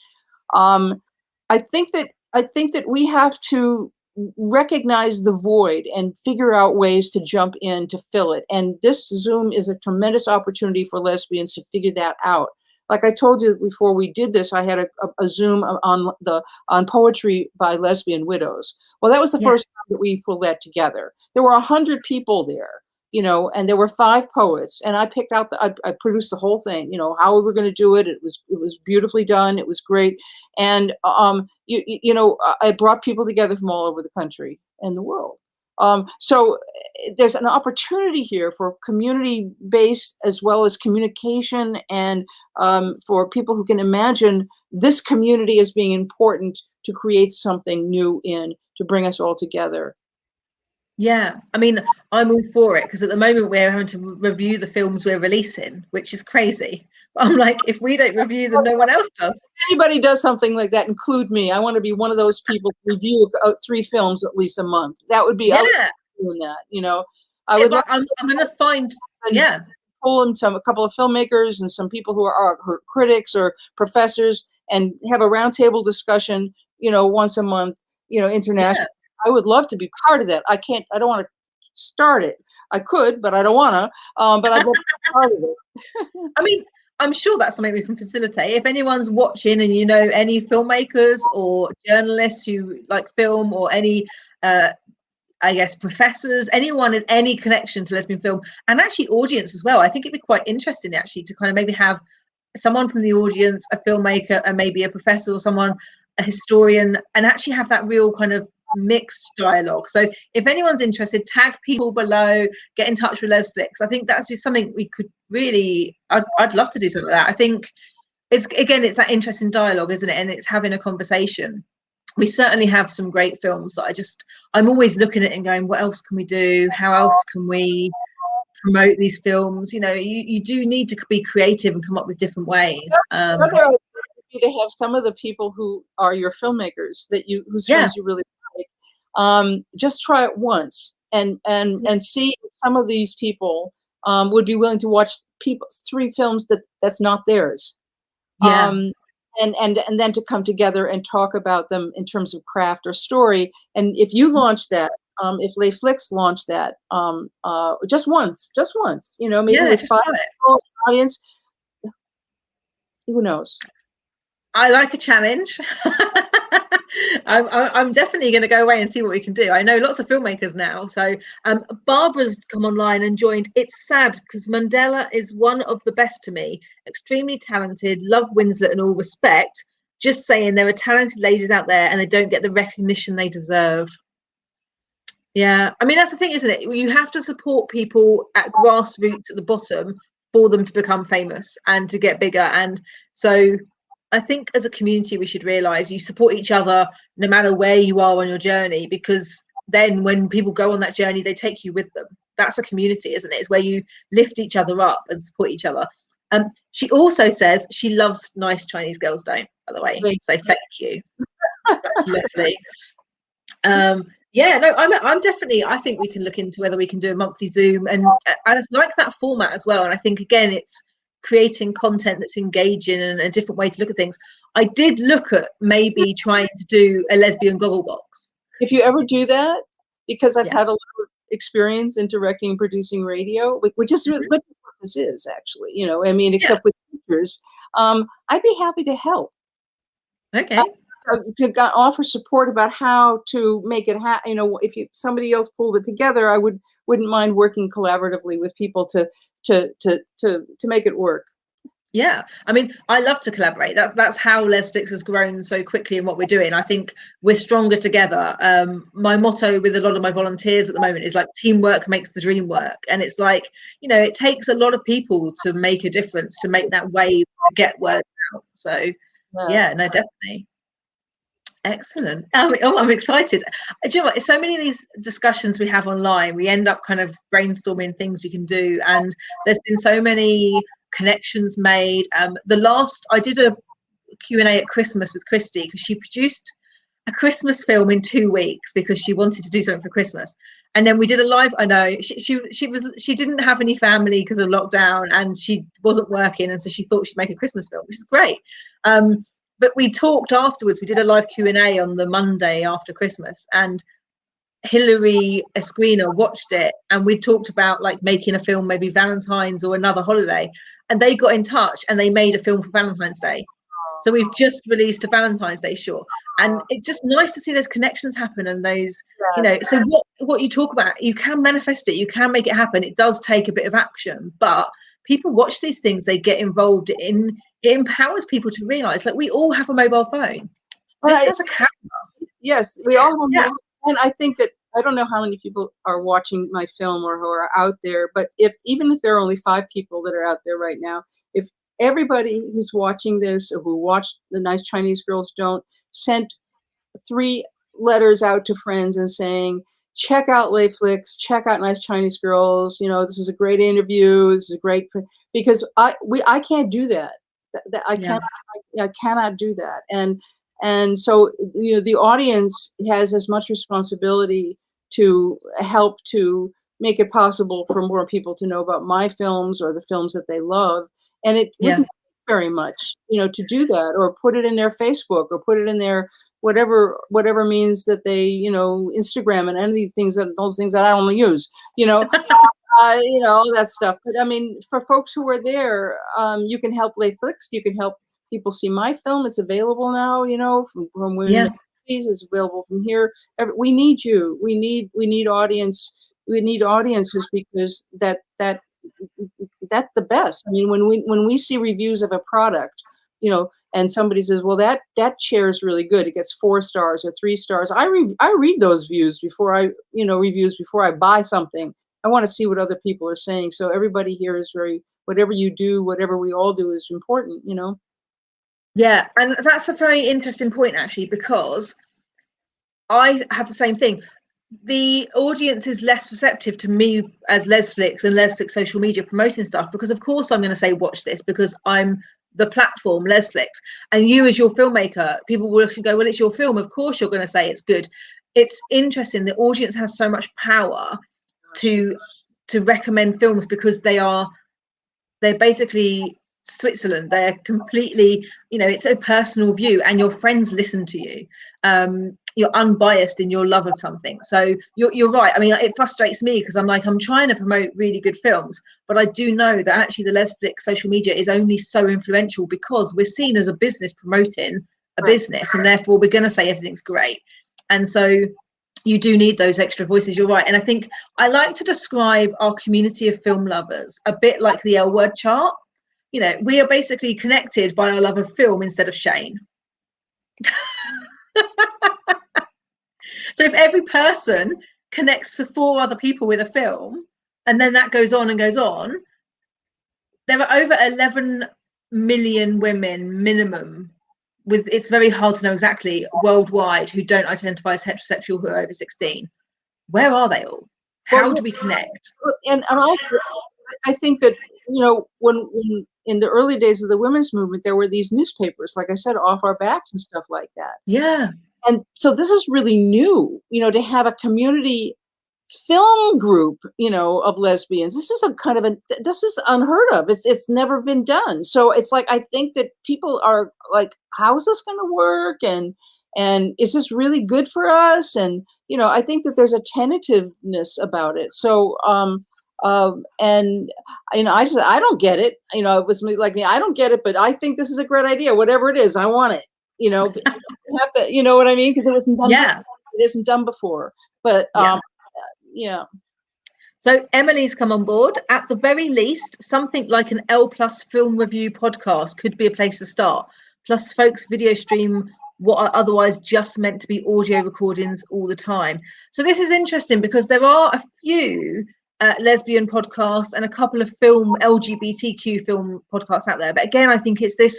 I think that we have to recognize the void and figure out ways to jump in to fill it. And this Zoom is a tremendous opportunity for lesbians to figure that out. Like I told you before we did this, I had a Zoom on poetry by lesbian widows. Well, that was the first time that we pulled that together. There were 100 people there, and there were 5 poets, and I picked out I produced the whole thing. How we were going to do it. It was beautifully done. It was great, and I brought people together from all over the country and the world. So there's an opportunity here for community-based as well as communication, and for people who can imagine this community as being important to create something new to bring us all together. Yeah, I mean, I'm all for it, because at the moment we're having to review the films we're releasing, which is crazy. But I'm like, if we don't review them, no one else does. If anybody does something like that, include me. I want to be one of those people to review 3 films at least a month. That would be, I would be doing that. I would. I'm going to find, pull in a couple of filmmakers and some people who are critics or professors, and have a roundtable discussion, once a month, international. I would love to be part of that. I don't want to start it. I could, but I don't want to. But I'd love to be part of it. I mean, I'm sure that's something we can facilitate. If anyone's watching and any filmmakers or journalists who like film, or any, I guess, professors, anyone in any connection to lesbian film, and actually audience as well, I think it'd be quite interesting actually to kind of maybe have someone from the audience, a filmmaker, and maybe a professor or someone, a historian, and actually have that real kind of mixed dialogue. So if anyone's interested, tag people below, get in touch with Lesflix. I think that's be something we could really, I'd love to do something like that. I think it's that interesting dialogue, isn't it? And it's having a conversation. We certainly have some great films that I'm always looking at and going, what else can we do? How else can we promote these films? You do need to be creative and come up with different ways. To have some of the people who are your filmmakers whose films you really like, just try it once and see if some of these people would be willing to watch 3 films that's not theirs. And then to come together and talk about them in terms of craft or story. And if you launch that, if Lesflix launched that, just once, maybe with 5 people audience, who knows? I like a challenge. I'm definitely going to go away and see what we can do. I know lots of filmmakers now. So Barbara's come online and joined. It's sad because Mandela is one of the best to me. Extremely talented, love Winslet and all respect. Just saying, there are talented ladies out there and they don't get the recognition they deserve. Yeah, I mean, that's the thing, isn't it? You have to support people at grassroots at the bottom for them to become famous and to get bigger. And so I think as a community, we should realize you support each other no matter where you are on your journey, because then when people go on that journey, they take you with them. That's a community, isn't it? It's where you lift each other up and support each other. She also says she loves Nice Chinese Girls Don't, by the way. So thank you. That's lovely. Yeah, no, I'm definitely, I think we can look into whether we can do a monthly Zoom, and I like that format as well. And I think, again, it's creating content that's engaging and a different way to look at things. I did look at maybe trying to do a lesbian goggle box. If you ever do that, because I've had a lot of experience in directing and producing radio, which is really what this is actually, except with teachers, I'd be happy to help. Okay. To offer support about how to make it happen. If somebody else pulled it together, I wouldn't mind working collaboratively with people to make it work. Yeah, I mean, I love to collaborate. That's how Lesflix has grown so quickly in what we're doing. I think we're stronger together. My motto with a lot of my volunteers at the moment is like, teamwork makes the dream work. And it's like, you know, it takes a lot of people to make a difference, to make that wave, to get word out. So yeah, no, definitely. Excellent. I'm excited. Do you know what? So many of these discussions we have online, we end up kind of brainstorming things we can do, and there's been so many connections made. I did a Q&A at Christmas with Christy, because she produced a Christmas film in 2 weeks because she wanted to do something for Christmas. And then we did a live. I know she didn't have any family because of lockdown, and she wasn't working, and so she thought she'd make a Christmas film, which is great. But we talked afterwards. We did a live Q&A on the Monday after Christmas, and Hilary Esquina watched it, and we talked about like making a film, maybe Valentine's or another holiday, and they got in touch and they made a film for Valentine's Day. So we've just released a Valentine's Day short, and it's just nice to see those connections happen, and those, you know, so what you talk about, you can manifest it, you can make it happen. It does take a bit of action, but people watch these things, they get involved in, it empowers people to realize that we all have a mobile phone. This has a camera. Yes, we all have. And I think that, I don't know how many people are watching my film or who are out there, but even if there are only 5 people that are out there right now, if everybody who's watching this or who watched The Nice Chinese Girls Don't sent 3 letters out to friends and saying, check out Layflix, check out Nice Chinese Girls, you know, this is a great interview, this is a great, because I can't do that. I cannot do that. And so, you know, the audience has as much responsibility to help to make it possible for more people to know about my films or the films that they love. And it wouldn't take very much, you know, to do that, or put it in their Facebook, or put it in their whatever means that they, you know, Instagram and any of those things that I don't use, you know. You know, that stuff. But I mean, for folks who are there, you can help Layflix, you can help people see my film. It's available now, you know, from Women It's available from here. We need you. We need audience. We need audiences, because that's the best. I mean, when we see reviews of a product, you know, and somebody says, well, that chair is really good, it gets 4 stars or 3 stars. I read those reviews before I buy something. I want to see what other people are saying. So everybody here is whatever you do, whatever we all do is important, you know? Yeah, and that's a very interesting point, actually, because I have the same thing. The audience is less receptive to me as Lesflix and Lesflix social media promoting stuff, because of course I'm going to say watch this because I'm the platform, Lesflix. And you as your filmmaker, people will go, well, it's your film, of course you're going to say it's good. It's interesting, the audience has so much power to recommend films, because they're basically Switzerland. They're completely, you know, it's a personal view, and your friends listen to you. You're unbiased in your love of something. So you're right. I mean, it frustrates me because I'm trying to promote really good films, but I do know that actually the Lesflix social media is only so influential because we're seen as a business promoting a business, and therefore we're going to say everything's great. And so you do need those extra voices. You're right. And I think I like to describe our community of film lovers a bit like the L Word chart. You know, we are basically connected by our love of film instead of Shane. So if every person connects to 4 other people with a film, and then that goes on and goes on, there are over 11 million women minimum, it's very hard to know exactly, worldwide, who don't identify as heterosexual, who are over 16. Where are they all? How do we connect? And also, I think that, you know, when in the early days of the women's movement, there were these newspapers, like I said, off our backs and stuff like that. Yeah. And so this is really new, you know, to have a community film group, you know, of lesbians. This is this is unheard of. It's never been done. So it's like, I think that people are like, how is this going to work? And is this really good for us? And, you know, I think that there's a tentativeness about it. So, and, you know, I don't get it. You know, it was like me, I don't get it, but I think this is a great idea. Whatever it is, I want it, you know, you have to, you know what I mean? Because it wasn't done. Yeah. Before. It isn't done before, but, yeah. So Emily's come on board. At the very least, something like an L Plus film review podcast could be a place to start. Plus, folks video stream what are otherwise just meant to be audio recordings all the time. So this is interesting because there are a few lesbian podcasts and a couple of LGBTQ film podcasts out there. But again, I think it's this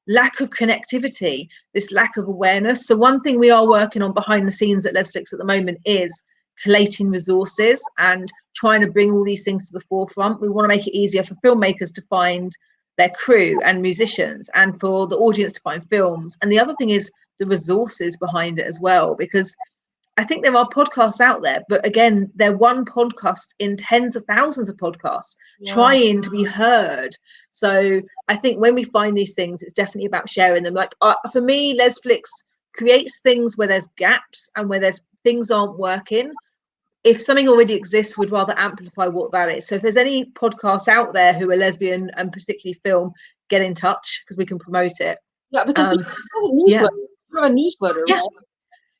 lack of connectivity, this lack of awareness. So one thing we are working on behind the scenes at Lesflix at the moment is collating resources and trying to bring all these things to the forefront. We want to make it easier for filmmakers to find their crew and musicians, and for the audience to find films. And the other thing is the resources behind it as well, because I think there are podcasts out there, but again, they're one podcast in tens of thousands of podcasts trying to be heard. So I think when we find these things, it's definitely about sharing them. Like for me, Lesflix creates things where there's gaps and where there's things aren't working. If something already exists, we'd rather amplify what that is. So if there's any podcasts out there who are lesbian and particularly film, get in touch because we can promote it. Yeah, because you have a newsletter. You have a newsletter, right?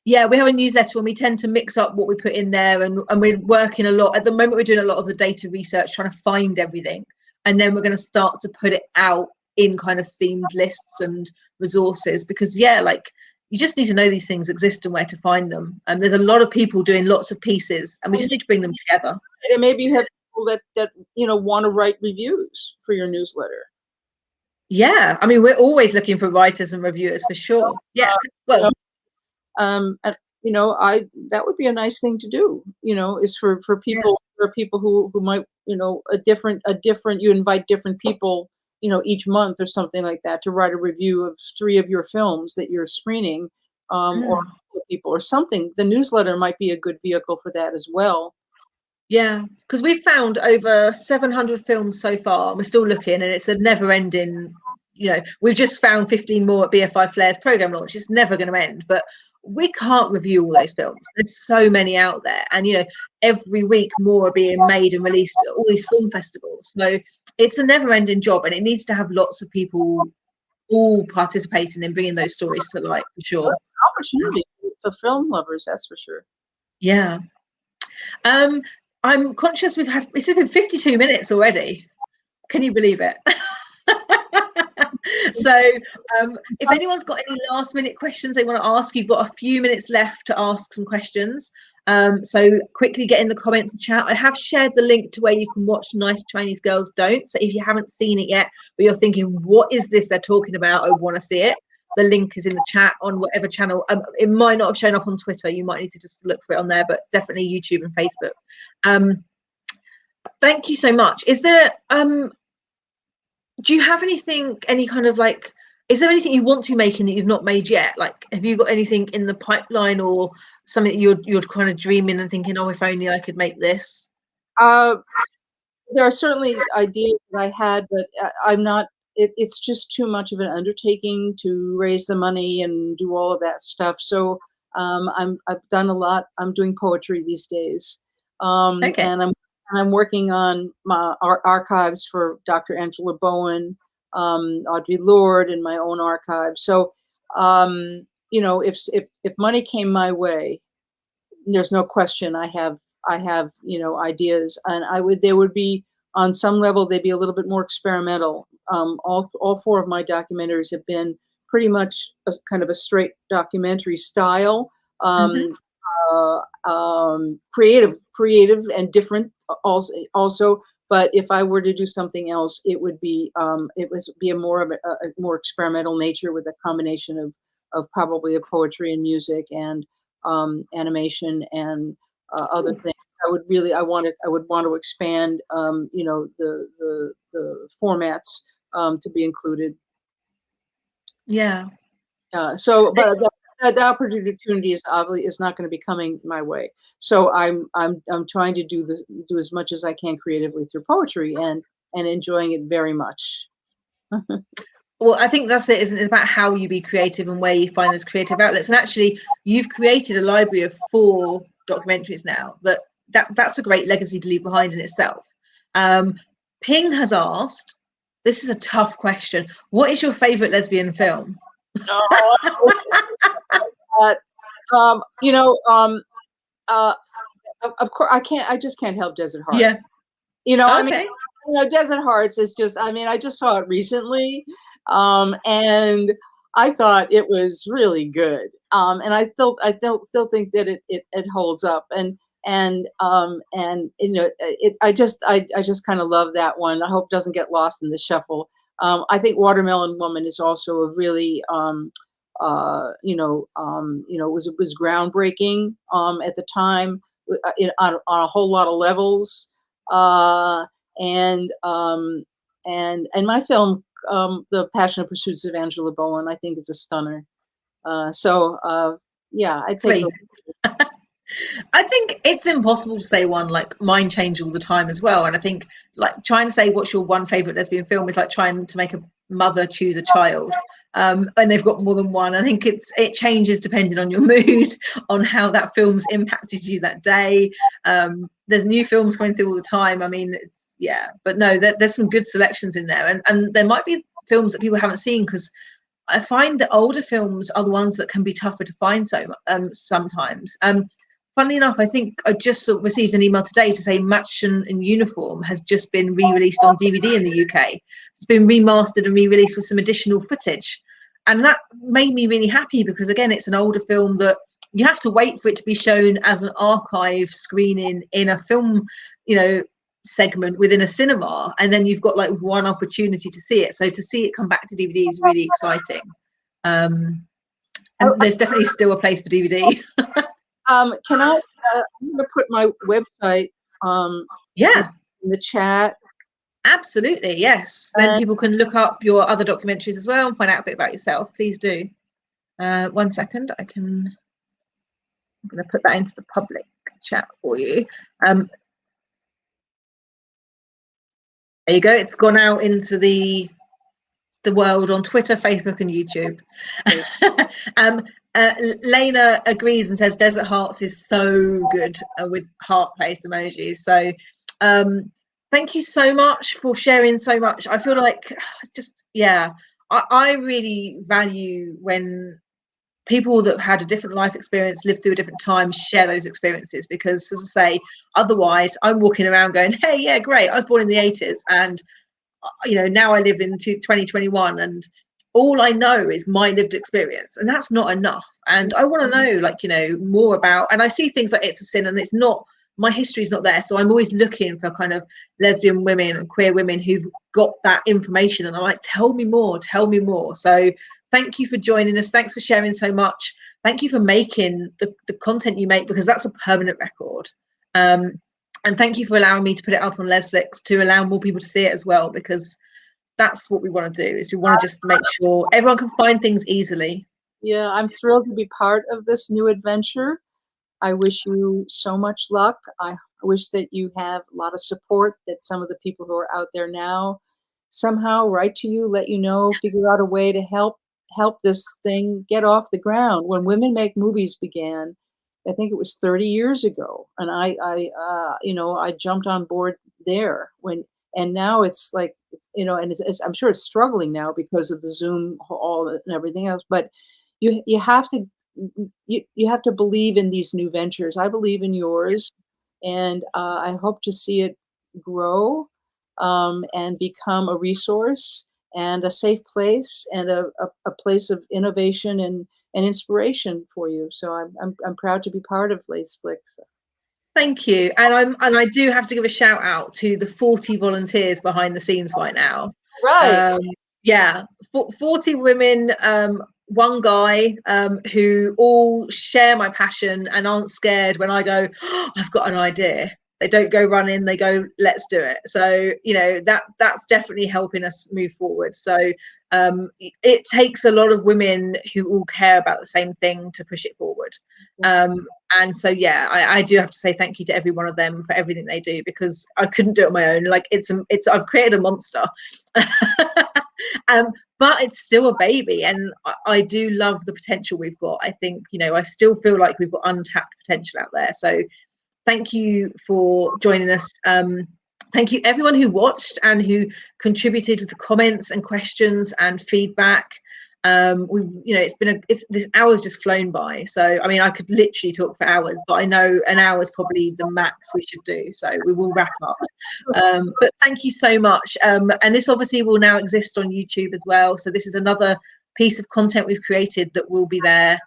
Yeah, we have a newsletter and we tend to mix up what we put in there, and we're working a lot. At the moment, we're doing a lot of the data research, trying to find everything. And then we're going to start to put it out in kind of themed lists and resources, because, like, you just need to know these things exist and where to find them. And there's a lot of people doing lots of pieces, and we just need to bring them together. And maybe you have people that want to write reviews for your newsletter. Yeah, I mean, we're always looking for writers and reviewers for sure. Yeah, well, that would be a nice thing to do. Is for people who might you invite different people each month or something like that to write a review of 3 of your films that you're screening, or people or something. The newsletter might be a good vehicle for that as well. Yeah, because we've found over 700 films so far, and we're still looking, and it's a never-ending. We've just found 15 more at BFI Flair's program launch. It's never going to end, but we can't review all those films. There's so many out there, and every week more are being made and released at all these film festivals. So it's a never-ending job, and it needs to have lots of people all participating in bringing those stories to light, for sure. Opportunity for film lovers, that's for sure. Yeah. I'm conscious it's been 52 minutes already. Can you believe it? So if anyone's got any last minute questions they want to ask, you've got a few minutes left to ask some questions. So quickly get in the comments and chat. I have shared the link to where you can watch Nice Chinese Girls Don't. So if you haven't seen it yet, but you're thinking, what is this they're talking about? I want to see it. The link is in the chat on whatever channel. It might not have shown up on Twitter. You might need to just look for it on there, but definitely YouTube and Facebook. Thank you so much. Is there, do you have anything, is there anything you want to be making that you've not made yet? Like, have you got anything in the pipeline or something you're kind of dreaming and thinking, oh, if only I could make this? There are certainly ideas that I had, but I'm not. It's just too much of an undertaking to raise the money and do all of that stuff. So I've done a lot. I'm doing poetry these days, and I'm working on our archives for Dr. Angela Bowen, Audre Lorde, and my own archive. So if money came my way, there's no question I have ideas, and they would be on some level, they'd be a little bit more experimental. All 4 of my documentaries have been pretty much kind of a straight documentary style, creative and different also. But if I were to do something else, it would be a more experimental nature with a combination of probably of poetry and music and animation and other things. I would want to expand, the formats to be included. Yeah. But the opportunity is obviously not going to be coming my way. So I'm trying to do as much as I can creatively through poetry and enjoying it very much. Well, I think that's it, isn't it? It's about how you be creative and where you find those creative outlets. And actually, you've created a library of 4 documentaries now. That's a great legacy to leave behind in itself. Ping has asked, this is a tough question, what is your favorite lesbian film? Of course, I just can't help Desert Hearts. Yeah. You know, I mean, Okay. Desert Hearts is just, I mean, I just saw it recently, and I thought it was really good. And still think that it holds up, and I just kind of love that one. I hope it doesn't get lost in the shuffle. I think Watermelon Woman is also a really, was groundbreaking at the time, on a whole lot of levels. And my film, The Passionate Pursuits of Angela Bowen, I think it's a stunner. Yeah, I take. I think it's impossible to say one. Like, mine change all the time as well, and I think like trying to say what's your one favorite lesbian film is like trying to make a mother choose a child, and they've got more than one. I think it changes depending on your mood, on how that film's impacted you that day. There's new films coming through all the time. I mean, but no, there's some good selections in there, and there might be films that people haven't seen, because I find that older films are the ones that can be tougher to find sometimes. Funnily enough, I think I just received an email today to say Match and Uniform has just been re-released on DVD in the UK. It's been remastered and re-released with some additional footage. And that made me really happy, because, again, it's an older film that you have to wait for it to be shown as an archive screening in a film, segment within a cinema. And then you've got like one opportunity to see it. So to see it come back to DVD is really exciting. And there's definitely still a place for DVD. I'm going to put my website in the chat. Absolutely, yes. Then people can look up your other documentaries as well and find out a bit about yourself. Please do. 1 second, I'm going to put that into the public chat for you. There you go. It's gone out into the world on Twitter, Facebook, and YouTube. Lena agrees and says Desert Hearts is so good, with heart face emojis. So thank you so much for sharing so much. I feel like I really value when people that had a different life experience, lived through a different time, share those experiences, because, as I say, otherwise I'm walking around going, hey, yeah, great, I was born in the 80s, and now I live into 2021, and all I know is my lived experience, and that's not enough. And I want to know, more about, and I see things like It's a Sin, and it's not, my history is not there, so I'm always looking for kind of lesbian women and queer women who've got that information, and I'm like, tell me more. So thank you for joining us. Thanks for sharing so much. Thank you for making the content you make, because that's a permanent record. And thank you for allowing me to put it up on Lesflix, to allow more people to see it as well, because that's what we want to do, is we want to just make sure everyone can find things easily. Yeah, I'm thrilled to be part of this new adventure. I wish you so much luck. I wish that you have a lot of support, that some of the people who are out there now somehow write to you, let you know, figure out a way to help this thing get off the ground. When Women Make Movies began, I think it was 30 years ago, and I jumped on board there and now it's like, and I'm sure it's struggling now because of the Zoom all and everything else, but you have to believe in these new ventures. I believe in yours, and I hope to see it grow and become a resource and a safe place and a place of innovation and inspiration for you. So I'm proud to be part of Lesflix. Thank you. And I do have to give a shout out to the 40 volunteers behind the scenes right now. Right. 40 women, one guy, who all share my passion and aren't scared when I go, oh, I've got an idea. They don't go running, they go, let's do it. So, that's definitely helping us move forward. So it takes a lot of women who all care about the same thing to push it forward. And so, I do have to say thank you to every one of them for everything they do, because I couldn't do it on my own. Like, I've created a monster. But it's still a baby, and I do love the potential we've got. I think, I still feel like we've got untapped potential out there. So thank you for joining us. Thank you everyone who watched and who contributed with the comments and questions and feedback. This hour's just flown by. So I mean, I could literally talk for hours, but I know an hour is probably the max we should do. So we will wrap up. But thank you so much. And this obviously will now exist on YouTube as well. So this is another piece of content we've created that will be there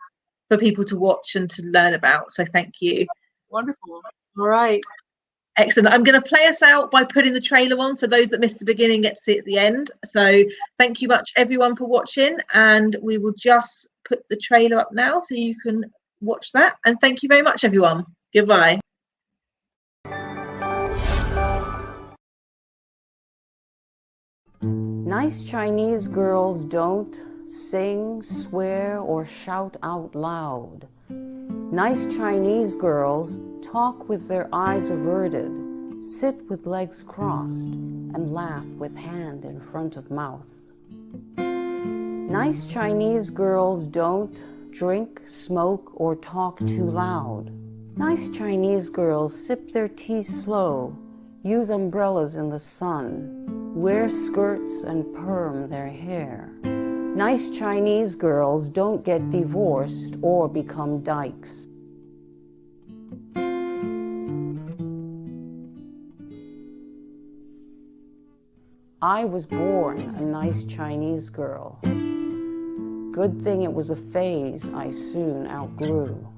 for people to watch and to learn about. So thank you. Wonderful. All right. Excellent. I'm going to play us out by putting the trailer on, so those that missed the beginning get to see it at the end. So thank you much everyone for watching, and we will just put the trailer up now so you can watch that. And thank you very much everyone. Goodbye. Nice Chinese girls don't sing, swear, or shout out loud. Nice Chinese girls talk with their eyes averted, sit with legs crossed, and laugh with hand in front of mouth. Nice Chinese girls don't drink, smoke, or talk too loud. Nice Chinese girls sip their tea slow, use umbrellas in the sun, wear skirts and perm their hair. Nice Chinese girls don't get divorced or become dykes. I was born a nice Chinese girl. Good thing it was a phase I soon outgrew.